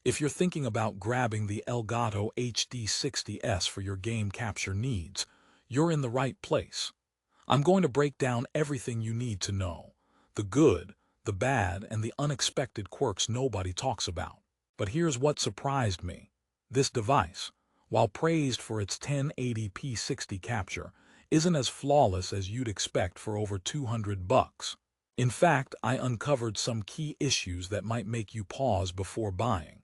If you're thinking about grabbing the Elgato HD60 S for your game capture needs, you're in the right place. I'm going to break down everything you need to know. The good, the bad, and the unexpected quirks nobody talks about. But here's what surprised me. This device, while praised for its 1080p 60 capture, isn't as flawless as you'd expect for over $200. In fact, I uncovered some key issues that might make you pause before buying.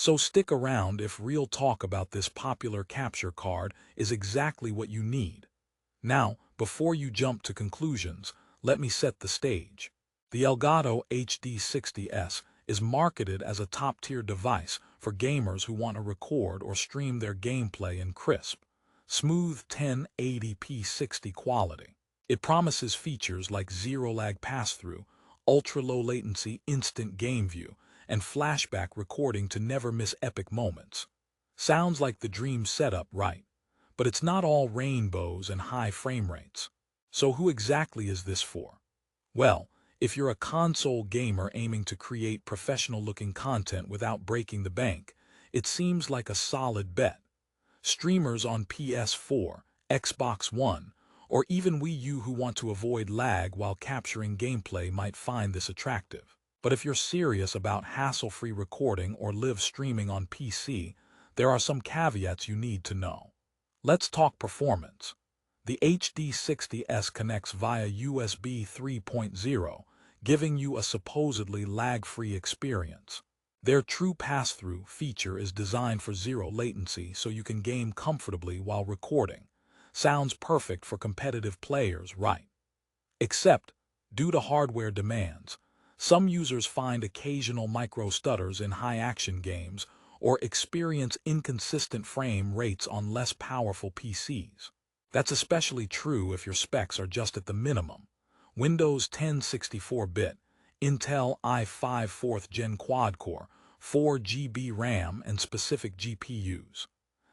So stick around if real talk about this popular capture card is exactly what you need. Now, before you jump to conclusions, let me set the stage. The Elgato HD60 S is marketed as a top-tier device for gamers who want to record or stream their gameplay in crisp, smooth 1080p 60 quality. It promises features like zero-lag pass-through, ultra-low latency instant game view, and flashback recording to never miss epic moments. Sounds like the dream setup, right? But it's not all rainbows and high frame rates. So who exactly is this for? Well, if you're a console gamer aiming to create professional-looking content without breaking the bank, it seems like a solid bet. Streamers on PS4, Xbox One, or even Wii U who want to avoid lag while capturing gameplay might find this attractive. But if you're serious about hassle-free recording or live streaming on PC, there are some caveats you need to know. Let's talk performance. The HD60 S connects via USB 3.0, giving you a supposedly lag-free experience. Their true pass-through feature is designed for zero latency so you can game comfortably while recording. Sounds perfect for competitive players, right? Except, due to hardware demands, some users find occasional micro-stutters in high-action games or experience inconsistent frame rates on less powerful PCs. That's especially true if your specs are just at the minimum. Windows 10 64-bit, Intel i5 4th Gen quad-core, 4 GB RAM, and specific GPUs.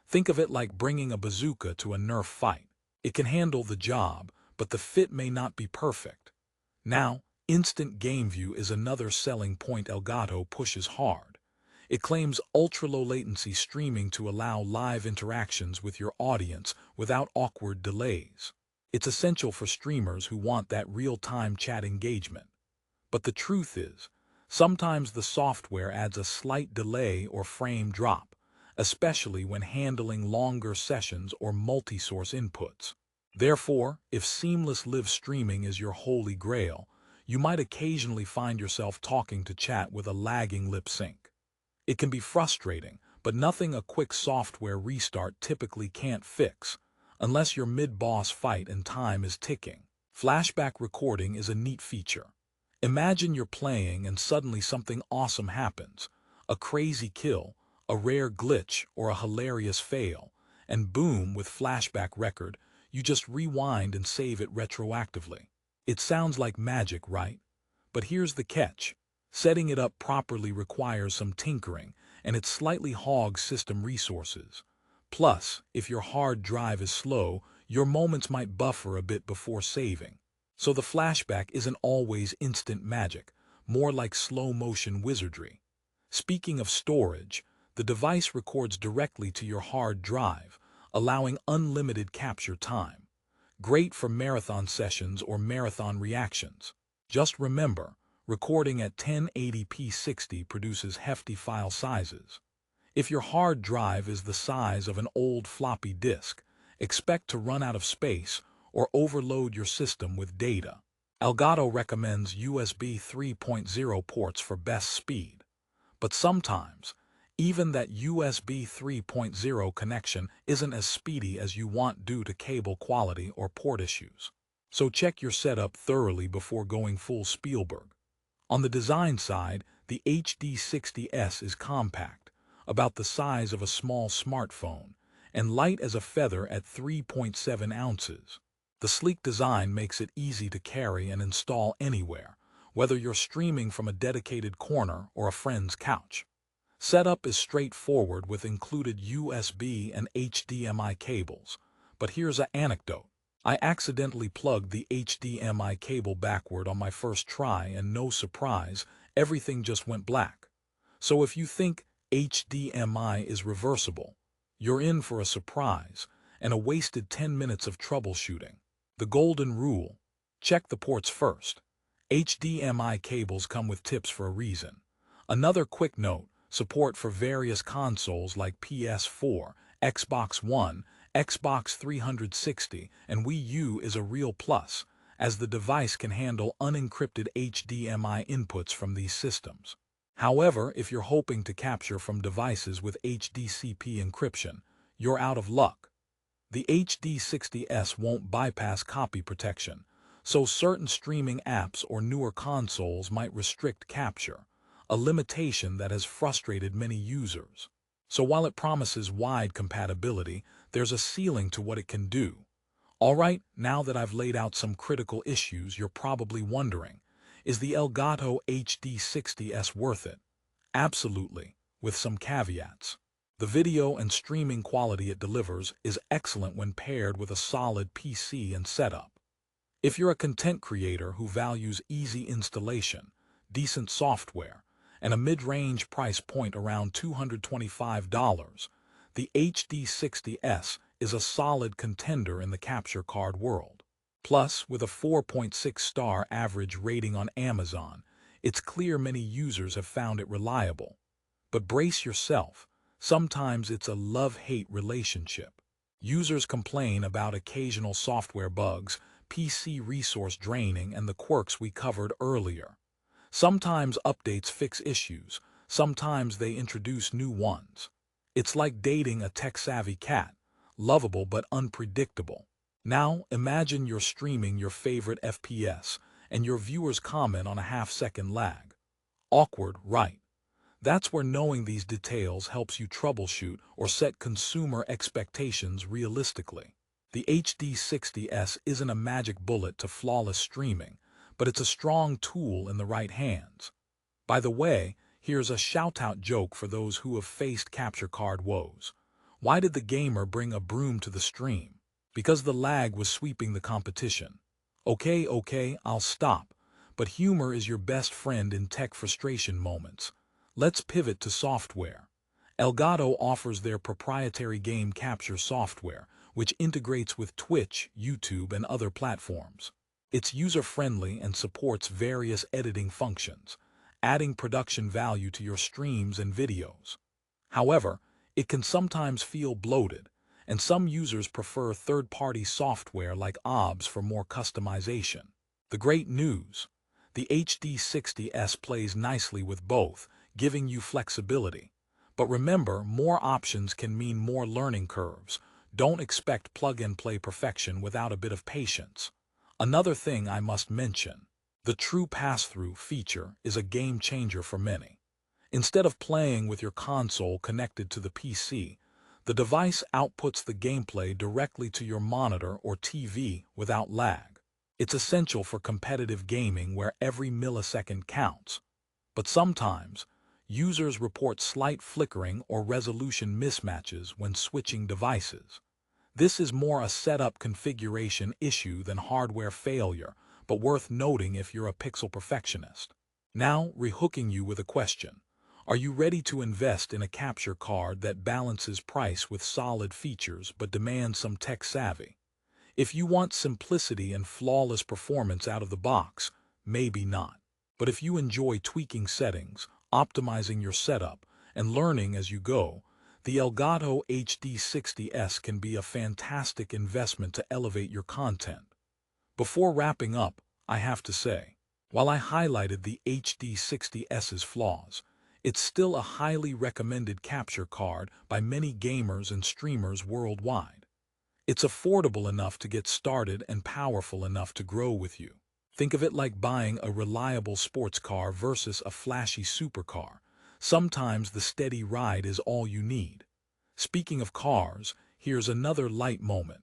Think of it like bringing a bazooka to a Nerf fight. It can handle the job, but the fit may not be perfect. Now, instant game view is another selling point Elgato pushes hard. It claims ultra-low latency streaming to allow live interactions with your audience without awkward delays. It's essential for streamers who want that real-time chat engagement. But the truth is, sometimes the software adds a slight delay or frame drop, especially when handling longer sessions or multi-source inputs. Therefore, if seamless live streaming is your holy grail, you might occasionally find yourself talking to chat with a lagging lip sync. It can be frustrating, but nothing a quick software restart typically can't fix, unless your mid-boss fight and time is ticking. Flashback recording is a neat feature. Imagine you're playing and suddenly something awesome happens, a crazy kill, a rare glitch, or a hilarious fail, and boom, with flashback record, you just rewind and save it retroactively. It sounds like magic, right? But here's the catch. Setting it up properly requires some tinkering, and it slightly hogs system resources. Plus, if your hard drive is slow, your moments might buffer a bit before saving. So the flashback isn't always instant magic, more like slow-motion wizardry. Speaking of storage, the device records directly to your hard drive, allowing unlimited capture time. Great for marathon sessions or marathon reactions. Just remember, recording at 1080p 60 produces hefty file sizes. If your hard drive is the size of an old floppy disk, expect to run out of space or overload your system with data. Elgato recommends USB 3.0 ports for best speed. But sometimes, even that USB 3.0 connection isn't as speedy as you want due to cable quality or port issues. So check your setup thoroughly before going full Spielberg. On the design side, the HD60 S is compact, about the size of a small smartphone, and light as a feather at 3.7 ounces. The sleek design makes it easy to carry and install anywhere, whether you're streaming from a dedicated corner or a friend's couch. Setup is straightforward with included USB and HDMI cables, but here's an anecdote. I accidentally plugged the HDMI cable backward on my first try and no surprise, everything just went black. So if you think HDMI is reversible. You're in for a surprise and a wasted 10 minutes of troubleshooting. The golden rule: check the ports first. HDMI cables come with tips for a reason. Another quick note: support for various consoles like PS4, Xbox One, Xbox 360, and Wii U is a real plus, as the device can handle unencrypted HDMI inputs from these systems. However, if you're hoping to capture from devices with HDCP encryption, you're out of luck. The HD60 S won't bypass copy protection, so certain streaming apps or newer consoles might restrict capture, a limitation that has frustrated many users. So while it promises wide compatibility, there's a ceiling to what it can do. Alright, now that I've laid out some critical issues, you're probably wondering, is the Elgato HD60 S worth it? Absolutely, with some caveats. The video and streaming quality it delivers is excellent when paired with a solid PC and setup. If you're a content creator who values easy installation, decent software, and a mid-range price point around $225, the HD60 S is a solid contender in the capture card world. Plus, with a 4.6-star average rating on Amazon, it's clear many users have found it reliable. But brace yourself, sometimes it's a love-hate relationship. Users complain about occasional software bugs, PC resource draining, and the quirks we covered earlier. Sometimes updates fix issues, sometimes they introduce new ones. It's like dating a tech-savvy cat, lovable but unpredictable. Now, imagine you're streaming your favorite FPS, and your viewers comment on a half-second lag. Awkward, right? That's where knowing these details helps you troubleshoot or set consumer expectations realistically. The HD60S isn't a magic bullet to flawless streaming, but it's a strong tool in the right hands. By the way, here's a shout-out joke for those who have faced capture card woes. Why did the gamer bring a broom to the stream? Because the lag was sweeping the competition. Okay, I'll stop. But humor is your best friend in tech frustration moments. Let's pivot to software. Elgato offers their proprietary game capture software, which integrates with Twitch, YouTube, and other platforms. It's user-friendly and supports various editing functions, adding production value to your streams and videos. However, it can sometimes feel bloated, and some users prefer third-party software like OBS for more customization. The great news: the HD60 S plays nicely with both, giving you flexibility. But remember, more options can mean more learning curves. Don't expect plug-and-play perfection without a bit of patience. Another thing I must mention: the true pass-through feature is a game-changer for many. Instead of playing with your console connected to the PC, the device outputs the gameplay directly to your monitor or TV without lag. It's essential for competitive gaming where every millisecond counts. But sometimes, users report slight flickering or resolution mismatches when switching devices. This is more a setup configuration issue than hardware failure, but worth noting if you're a pixel perfectionist. Now, rehooking you with a question. Are you ready to invest in a capture card that balances price with solid features but demands some tech savvy? If you want simplicity and flawless performance out of the box, maybe not. But if you enjoy tweaking settings, optimizing your setup, and learning as you go, the Elgato HD60 S can be a fantastic investment to elevate your content. Before wrapping up, I have to say, while I highlighted the HD60 S's flaws, it's still a highly recommended capture card by many gamers and streamers worldwide. It's affordable enough to get started and powerful enough to grow with you. Think of it like buying a reliable sports car versus a flashy supercar. Sometimes the steady ride is all you need. Speaking of cars, here's another light moment.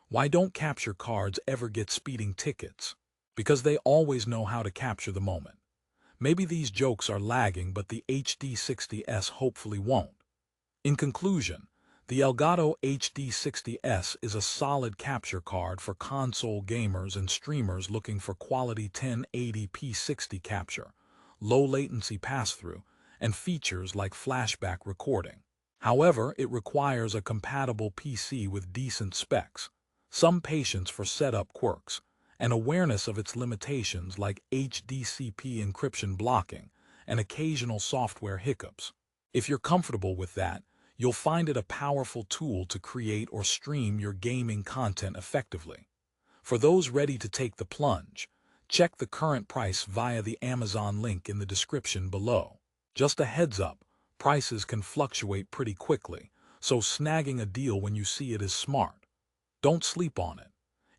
Why don't capture cards ever get speeding tickets? Because they always know how to capture the moment. Maybe these jokes are lagging, but the HD60 S hopefully won't. In conclusion, the Elgato HD60 S is a solid capture card for console gamers and streamers looking for quality 1080p 60 capture, low latency pass-through, and features like flashback recording. However, it requires a compatible PC with decent specs, some patience for setup quirks, and awareness of its limitations like HDCP encryption blocking and occasional software hiccups. If you're comfortable with that, you'll find it a powerful tool to create or stream your gaming content effectively. For those ready to take the plunge, check the current price via the Amazon link in the description below. Just a heads up, prices can fluctuate pretty quickly, so snagging a deal when you see it is smart. Don't sleep on it.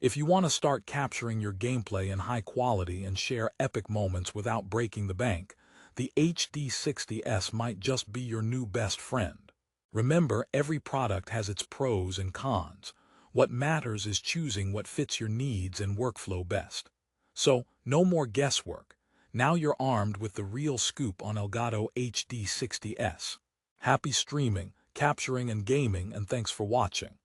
If you want to start capturing your gameplay in high quality and share epic moments without breaking the bank, the HD60 S might just be your new best friend. Remember, every product has its pros and cons. What matters is choosing what fits your needs and workflow best. So, no more guesswork. Now you're armed with the real scoop on Elgato HD60 S. Happy streaming, capturing, and gaming, and thanks for watching.